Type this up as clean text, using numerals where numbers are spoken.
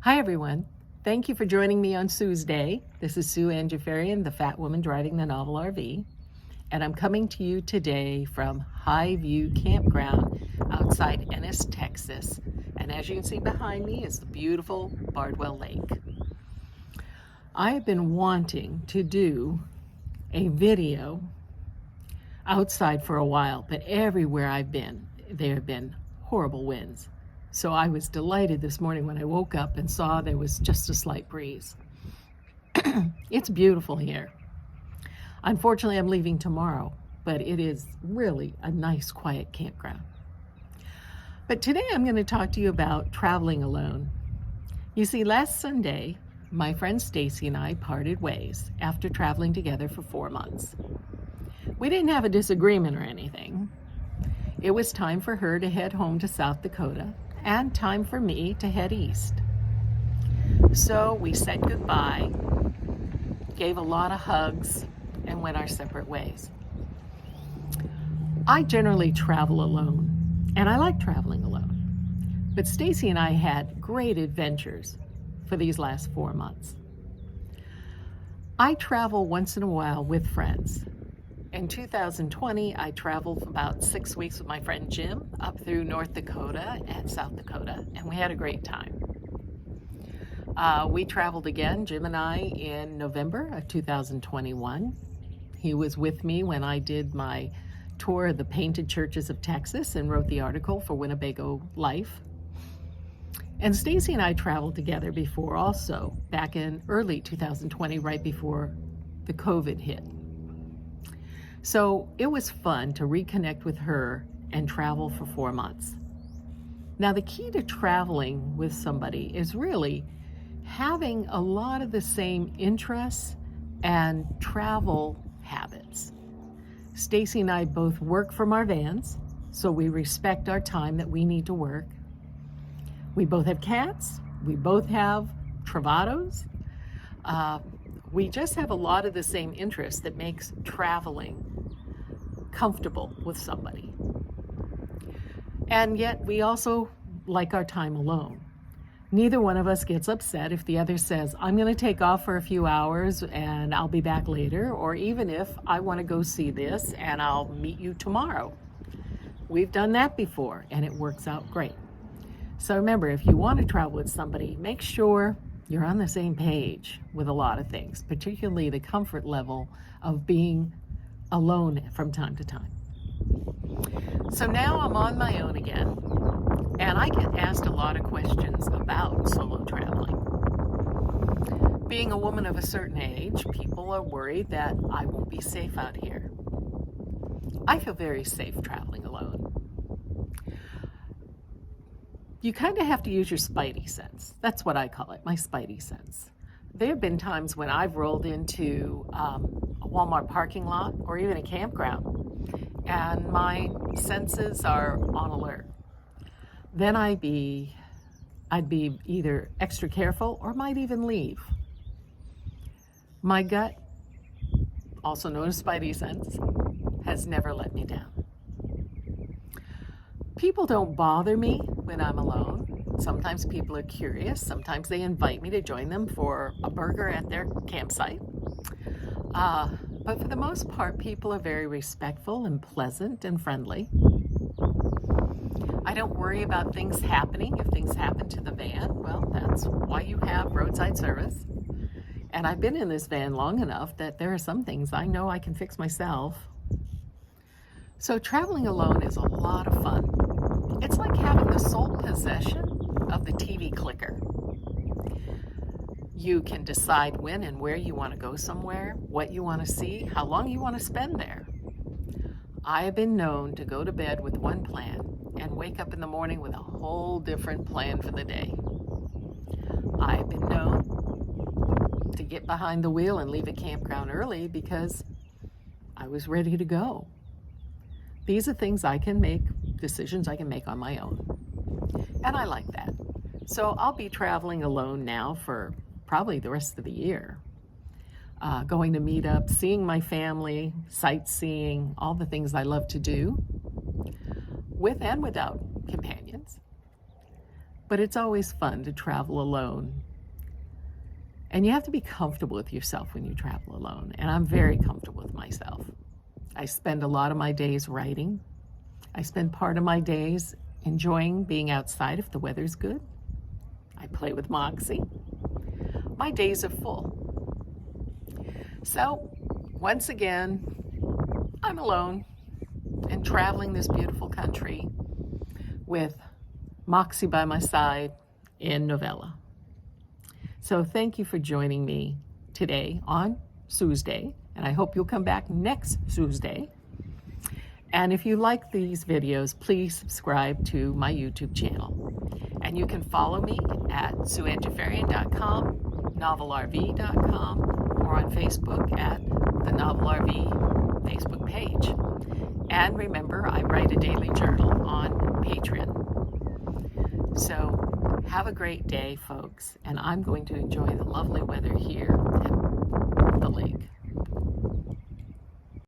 Hi, everyone. Thank you for joining me on Sue's Day. This is Sue Ann Jafarian, the fat woman driving the novel RV, and I'm coming to you today from High View Campground outside Ennis, Texas. And as you can see behind me is the beautiful Bardwell Lake. I have been wanting to do a video outside for a while, but everywhere I've been, there have been horrible winds. So I was delighted this morning when I woke up and saw there was just a slight breeze. It's beautiful here. Unfortunately, I'm leaving tomorrow, but it is really a nice, quiet campground. But today I'm going to talk to you about traveling alone. You see, last Sunday, my friend Stacy and I parted ways after traveling together for 4 months. We didn't have a disagreement or anything. It was time for her to head home to South Dakota and time for me to head east. So we said goodbye, gave a lot of hugs, and went our separate ways. I generally travel alone, and I like traveling alone. But Stacy and I had great adventures for these last 4 months. I travel once in a while with friends. In 2020, I traveled for about 6 weeks with my friend Jim up through North Dakota and South Dakota, and we had a great time. We traveled again, Jim and I, in November of 2021. He was with me when I did my tour of the Painted Churches of Texas and wrote the article for Winnebago Life. And Stacy and I traveled together before also, back in early 2020, right before the COVID hit. So it was fun to reconnect with her and travel for 4 months. Now, the key to traveling with somebody is really having a lot of the same interests and travel habits. Stacy and I both work from our vans, so we respect our time that we need to work. We both have cats. We both have Travados. We just have a lot of the same interests that makes traveling comfortable with somebody. And yet we also like our time alone. Neither one of us gets upset if the other says, I'm going to take off for a few hours and I'll be back later, or even if I want to go see this and I'll meet you tomorrow. We've done that before and it works out great. So remember, if you want to travel with somebody, make sure you're on the same page with a lot of things, particularly the comfort level of being alone from time to time. So now I'm on my own again, and I get asked a lot of questions about solo traveling. Being a woman of a certain age, people are worried that I won't be safe out here. I feel very safe traveling alone. You kind of have to use your spidey sense. That's what I call it, my spidey sense. There have been times when I've rolled into a Walmart parking lot or even a campground, and my senses are on alert. Then I'd be either extra careful or might even leave. My gut, also known as spidey sense, has never let me down. People don't bother me when I'm alone. Sometimes people are curious. Sometimes they invite me to join them for a burger at their campsite. But for the most part, people are very respectful and pleasant and friendly. I don't worry about things happening. If things happen to the van, well, that's why you have roadside service. And I've been in this van long enough that there are some things I know I can fix myself. So traveling alone is a lot of fun. It's like having the sole possession of the TV clicker. You can decide when and where you want to go somewhere, what you want to see, how long you want to spend there. I have been known to go to bed with one plan and wake up in the morning with a whole different plan for the day. I have been known to get behind the wheel and leave a campground early because I was ready to go. These are things I can make, decisions I can make on my own. And I like that. So I'll be traveling alone now for probably the rest of the year. Going to meetups, seeing my family, sightseeing, all the things I love to do, with and without companions. but it's always fun to travel alone. And you have to be comfortable with yourself when you travel alone. And I'm very comfortable with myself. I spend a lot of my days writing. I spend part of my days enjoying being outside if the weather's good. I play with Moxie. My days are full. So, once again, I'm alone and traveling this beautiful country with Moxie by my side in Novella. So thank you for joining me today on Tuesday, and I hope you'll come back next Tuesday. And if you like these videos, please subscribe to my YouTube channel. And you can follow me at SueAnnJafarian.com, NovelRV.com, or on Facebook at the Novel RV Facebook page. And remember, I write a daily journal on Patreon. So have a great day, folks, and I'm going to enjoy the lovely weather